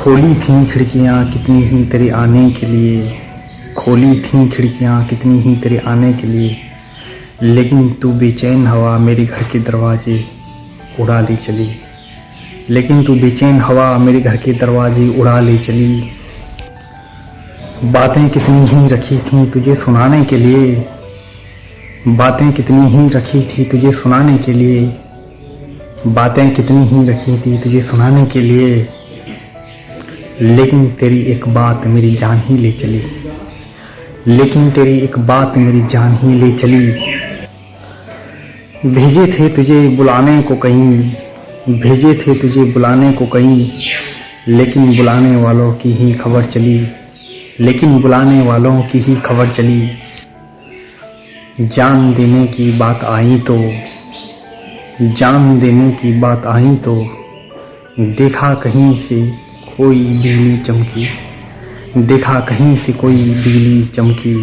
खोली थीं खिड़कियाँ कितनी ही तेरे आने के लिए, खोली थीं खिड़कियाँ कितनी ही तेरे आने के लिए, लेकिन तू बेचैन हवा मेरे घर के दरवाजे उड़ा ले चली, लेकिन तू बेचैन हवा मेरे घर के दरवाजे उड़ा ले चली। बातें कितनी ही रखी थीं तुझे सुनाने के लिए, बातें कितनी ही रखी थी तुझे सुनाने के लिए, बातें कितनी ही रखी थी तुझे सुनाने के लिए, लेकिन तेरी एक बात मेरी जान ही ले चली, लेकिन तेरी एक बात मेरी जान ही ले चली। भेजे थे तुझे बुलाने को कहीं, भेजे थे तुझे बुलाने को कहीं, लेकिन बुलाने वालों की ही खबर चली, लेकिन बुलाने वालों की ही खबर चली। जान देने की बात आई तो, जान देने की बात आई तो, देखा कहीं से कोई बिजली चमकी, देखा कहीं से कोई बिजली चमकी।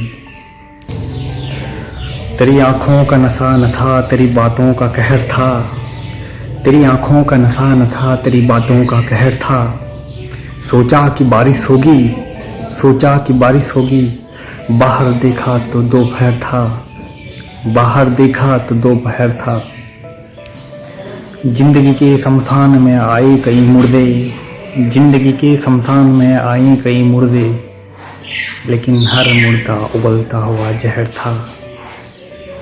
तेरी आँखों का नशा न था तेरी बातों का कहर था, तेरी आँखों का नशा न था तेरी बातों का कहर था। सोचा कि बारिश होगी, सोचा कि बारिश होगी, बाहर देखा तो दोपहर था, बाहर देखा तो दोपहर था। जिंदगी के शमशान में आए कई मुर्दे, जिंदगी के शमशान में आए कई मुर्दे, लेकिन हर मुर्दा उबलता हुआ जहर था,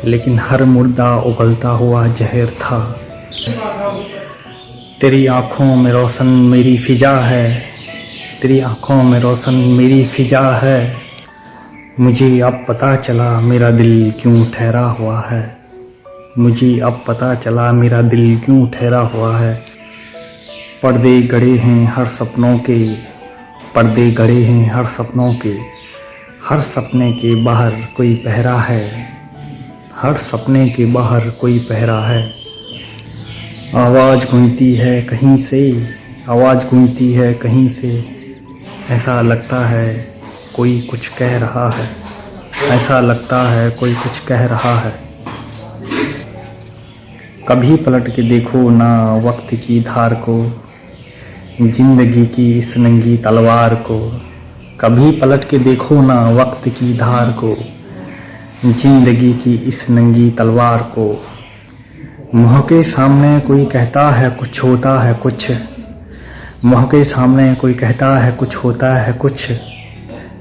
लेकिन हर मुर्दा उबलता हुआ जहर था। तेरी आँखों में रोशन मेरी फिजा है, तेरी आँखों में रोशन मेरी फिजा है। मुझे अब पता चला मेरा दिल क्यों ठहरा हुआ है, मुझे अब पता चला मेरा दिल क्यों ठहरा हुआ है। पर्दे गड़े हैं हर सपनों के, पर्दे गड़े हैं हर सपनों के, हर सपने के बाहर कोई पहरा है, हर सपने के बाहर कोई पहरा है। आवाज़ गूंजती है कहीं से, आवाज़ गूंजती है कहीं से, ऐसा लगता है कोई कुछ कह रहा है, ऐसा लगता है कोई कुछ कह रहा है। कभी पलट के देखो ना वक्त की धार को, जिंदगी की इस नंगी तलवार को, कभी पलट के देखो ना वक्त की धार को, जिंदगी की इस नंगी तलवार को। मुँह के सामने कोई कहता है कुछ होता है कुछ, मुँह के सामने कोई कहता है कुछ होता है कुछ,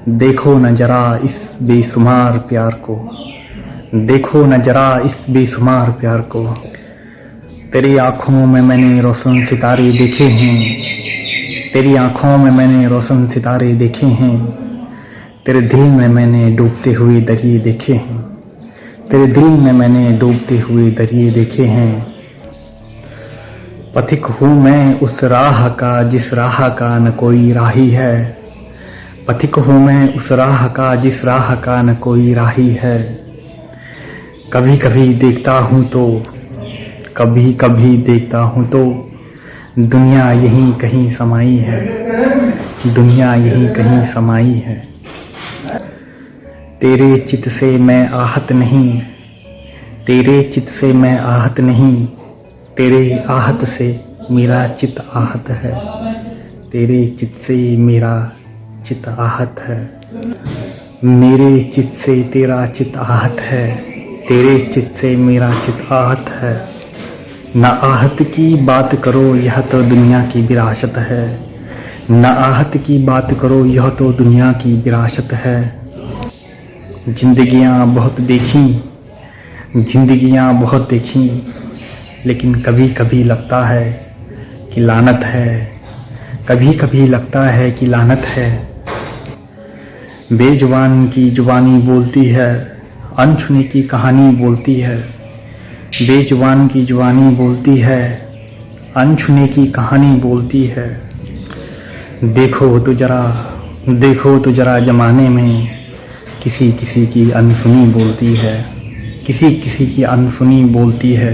देखो न जरा इस बेशुमार प्यार को, देखो न जरा इस बेशुमार प्यार को। तेरी आँखों में मैंने रोशन सितारे देखे हैं, तेरी आँखों में मैंने रोशन सितारे देखे हैं, तेरे दिल में मैंने डूबते हुए दरिए देखे हैं, तेरे दिल में मैंने डूबते हुए दरिए देखे हैं। पथिक हूँ मैं उस राह का जिस राह का न कोई राही है, पथिक हूँ मैं उस राह का जिस राह का न कोई राही है। कभी कभी देखता हूँ तो, कभी कभी देखता हूँ तो, दुनिया यहीं कहीं समाई है, दुनिया यहीं कहीं समाई है। तेरे चित से मैं आहत नहीं, तेरे चित से मैं आहत नहीं, तेरे आहत से मेरा चित आहत है, तेरे चित से मेरा चित आहत है। मेरे चित से तेरा चित आहत है, तेरे चित से मेरा चित आहत है। न आहत की बात करो यह तो दुनिया की विरासत है, न आहत की बात करो यह तो दुनिया की विरासत है। जिंदगियाँ बहुत देखी, जिंदगियाँ बहुत देखी, लेकिन कभी कभी लगता है कि लानत है, कभी कभी लगता है कि लानत है। बेजुबान की जुबानी बोलती है, अनछुनी की कहानी बोलती है, बेजुबान की जुबानी बोलती है, अनछुने की कहानी बोलती है। देखो तो जरा, देखो तो जरा जमाने में किसी किसी की अनसुनी बोलती है, किसी किसी की अनसुनी बोलती है।